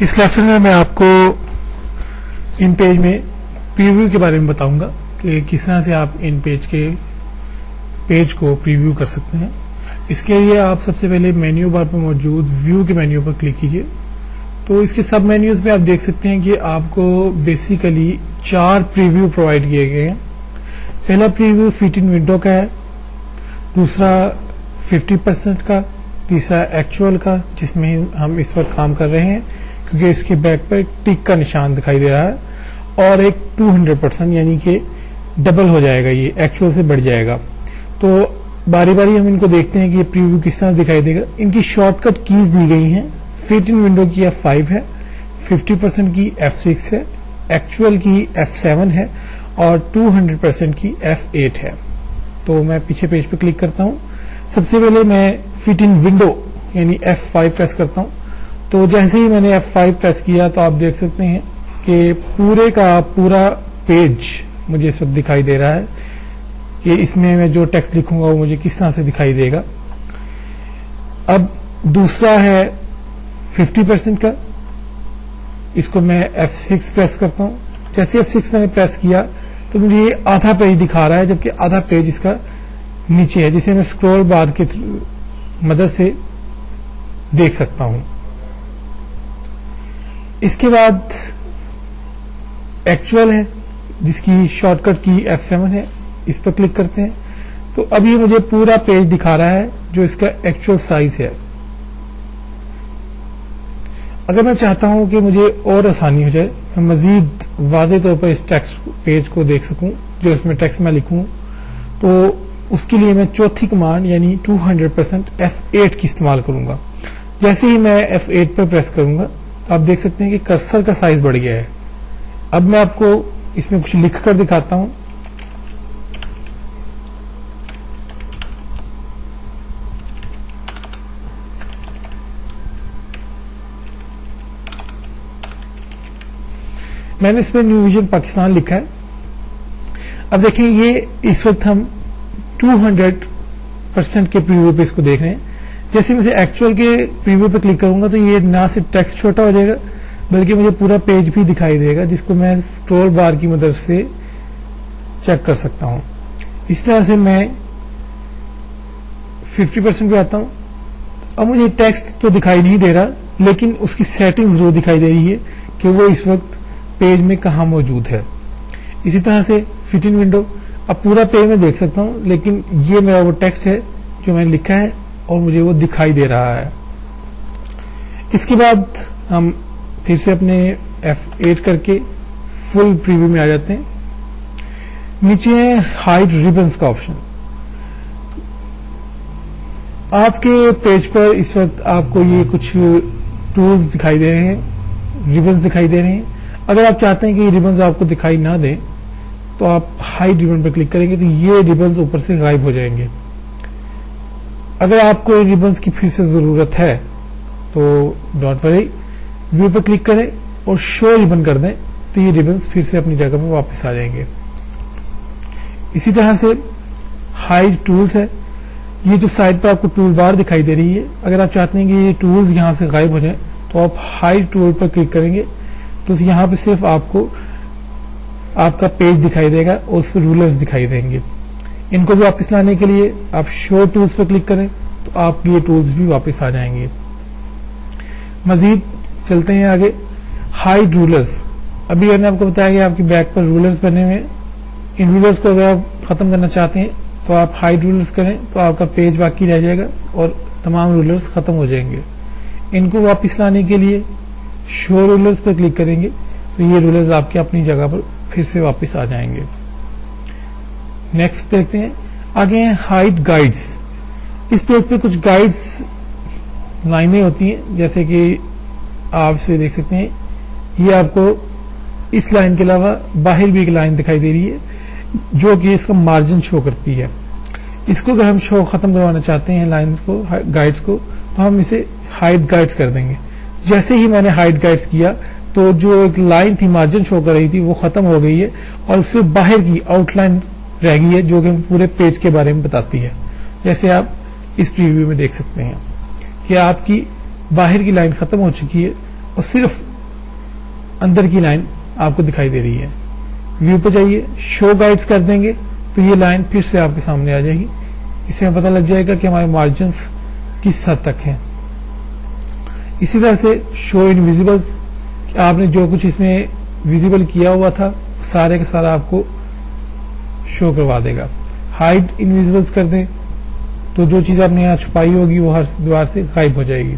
اس lesson میں آپ کو ان پیج میں پریویو کے بارے میں بتاؤں گا کہ کس طرح سے آپ ان پیج کو پریویو کر سکتے ہیں. اس کے لیے آپ سب سے پہلے مینیو بار پر موجود ویو کے مینیو پر کلک کیجیے. تو اس کے سب مینیوز میں آپ دیکھ سکتے ہیں کہ آپ کو بیسیکلی 4 پریویو پرووائڈ کیے گئے ہیں. پہلا پریویو فٹ ان ونڈو کا ہے، دوسرا 50% کا، تیسرا ایکچوئل کا جس میں ہم اس وقت کام کر رہے ہیں کیونکہ اس کے بیک پر ٹک کا نشان دکھائی دے رہا ہے، اور ایک 200% یعنی کہ ڈبل ہو جائے گا، یہ ایکچوئل سے بڑھ جائے گا. تو باری باری ہم ان کو دیکھتے ہیں کہ یہ پریویو کس طرح دکھائی دے گا. ان کی شارٹ کٹ کیز دی گئی ہیں. فٹ ان ونڈو کی F5 ہے، 50% کی F6 ہے، ایکچوئل کی F7 ہے اور 200% کی F8 ہے. تو میں پیچھے پیج پہ کلک کرتا ہوں. سب سے پہلے میں فٹ ان ونڈو یعنی F5 پریس کرتا ہوں. تو جیسے ہی میں نے F5 پریس کیا تو آپ دیکھ سکتے ہیں کہ پورے کا پورا پیج مجھے اس وقت دکھائی دے رہا ہے کہ اس میں جو ٹیکسٹ لکھوں گا وہ مجھے کس طرح سے دکھائی دے گا. اب دوسرا ہے 50% کا، اس کو میں F6 پریس کرتا ہوں. جیسے F6 میں نے پریس کیا تو مجھے یہ آدھا پیج دکھا رہا ہے، جبکہ آدھا پیج اس کا نیچے ہے جسے میں اسکرول بار کی مدد سے دیکھ سکتا ہوں. اس کے بعد ایکچوئل ہے جس کی شارٹ کٹ کی F7 ہے، اس پر کلک کرتے ہیں. تو اب یہ مجھے پورا پیج دکھا رہا ہے جو اس کا ایکچوئل سائز ہے. اگر میں چاہتا ہوں کہ مجھے اور آسانی ہو جائے، میں مزید واضح طور پر اس ٹیکسٹ پیج کو دیکھ سکوں جو اس میں ٹیکسٹ میں لکھوں، تو اس کے لیے میں چوتھی کمانڈ یعنی 200% F8 کی استعمال کروں گا. جیسے ہی میں F8 پر پریس کروں گا تو آپ دیکھ سکتے ہیں کہ کرسر کا سائز بڑھ گیا ہے. اب میں آپ کو اس میں کچھ لکھ کر دکھاتا ہوں. میں نے اس میں نیو ویژن پاکستان لکھا ہے. اب دیکھیں یہ اس وقت ہم 200% کے پریویو پہ اس کو دیکھ رہے ہیں. جیسے میں ایکچوئل کے پریویو پہ کلک کروں گا تو یہ نہ صرف ٹیکسٹ چھوٹا ہو جائے گا بلکہ مجھے پورا پیج بھی دکھائی دے گا جس کو میں اسکرول بار کی مدد سے چیک کر سکتا ہوں. اس طرح سے میں 50% پہ آتا ہوں. اب مجھے ٹیکسٹ تو دکھائی نہیں دے رہا لیکن اس کی سیٹنگ ضرور دکھائی دے رہی ہے کہ وہ اس وقت پیج میں کہاں موجود ہے. اسی طرح سے فٹ ان ونڈو، اب پورا پیج میں دیکھ سکتا ہوں لیکن یہ میرا وہ ٹیکسٹ ہے جو میں نے لکھا ہے اور مجھے وہ دکھائی دے رہا ہے. اس کے بعد ہم پھر سے اپنے F8 کر کے فل پریویو میں آ جاتے ہیں. نیچے ہے ہائڈ ریبنز کا آپشن. آپ کے پیج پر اس وقت آپ کو یہ کچھ ٹولز دکھائی دے رہے ہیں، ریبنز دکھائی دے رہے ہیں. اگر آپ چاہتے ہیں کہ یہ ریبنز آپ کو دکھائی نہ دیں تو آپ ہائڈ ریبن پر کلک کریں گے تو یہ ریبنز اوپر سے غائب ہو جائیں گے. اگر آپ کو ریبنز کی پھر سے ضرورت ہے تو ڈونٹ وری، ویو پہ کلک کریں اور شو ریبن کر دیں تو یہ ریبنز پھر سے اپنی جگہ پہ واپس آ جائیں گے. اسی طرح سے ہائڈ ٹولز ہے. یہ جو سائڈ پہ آپ کو ٹول بار دکھائی دے رہی ہے، اگر آپ چاہتے ہیں کہ یہ ٹولز یہاں سے غائب ہو جائیں تو آپ ہائڈ ٹول پر کلک کریں گے تو یہاں پہ صرف آپ کو آپ کا پیج دکھائی دے گا اور اس پہ رولرز دکھائی دیں گے. ان کو بھی واپس لانے کے لیے آپ شو ٹولز پر کلک کریں تو آپ یہ ٹولز بھی واپس آ جائیں گے. مزید چلتے ہیں آگے. ہائڈ رولرز. ابھی میں نے آپ کو بتایا کہ آپ کی بیک پر رولرز بنے ہوئے ہیں. ان رولرز کو اگر آپ ختم کرنا چاہتے ہیں تو آپ ہائڈ رولرز کریں تو آپ کا پیج باقی رہ جائے گا اور تمام رولرز ختم ہو جائیں گے. ان کو واپس لانے کے لیے شو رولرز پر کلک کریں گے تو یہ رولرز آپ کے اپنی جگہ پر پھر سے واپس آ جائیں گے. نیکسٹ دیکھتے ہیں. آگے ہیں ہائڈ گائیڈز. اس پیج پہ کچھ گائیڈز لائنیں ہوتی ہیں جیسے کہ آپ اس پہ دیکھ سکتے ہیں. یہ آپ کو اس لائن کے علاوہ باہر بھی ایک لائن دکھائی دے رہی ہے جو کہ اس کا مارجن شو کرتی ہے. اس کو اگر ہم شو ختم کروانا چاہتے ہیں لائنز کو، گائیڈز کو، تو ہم اسے ہائڈ گائیڈز کر دیں گے. جیسے ہی میں نے ہائڈ گائیڈز کیا تو جو ایک لائن تھی مارجن شو کر رہی تھی وہ ختم ہو گئی ہے اور اس سے باہر کی آؤٹ لائن رہ گئی ہے جو کہ پورے پیج کے بارے میں بتاتی ہے. جیسے آپ اس پریویو میں دیکھ سکتے ہیں کہ آپ کی باہر کی لائن ختم ہو چکی ہے اور صرف اندر کی لائن آپ کو دکھائی دے رہی ہے. ویو پہ جائیے, شو گائیڈز کر دیں گے تو یہ لائن پھر سے آپ کے سامنے آ جائے گی. اس سے پتہ لگ جائے گا کہ ہمارے مارجنس کس حد تک ہیں. اسی طرح سے شو انویزیبلز, آپ نے جو کچھ اس میں ویزیبل کیا ہوا تھا سارے کا سارا آپ کو شو کروا دے گا. ہائڈ انویزیبلز کر دیں تو جو چیز آپ نے یہاں چھپائی ہوگی وہ ہر دیوار سے غائب ہو جائے گی.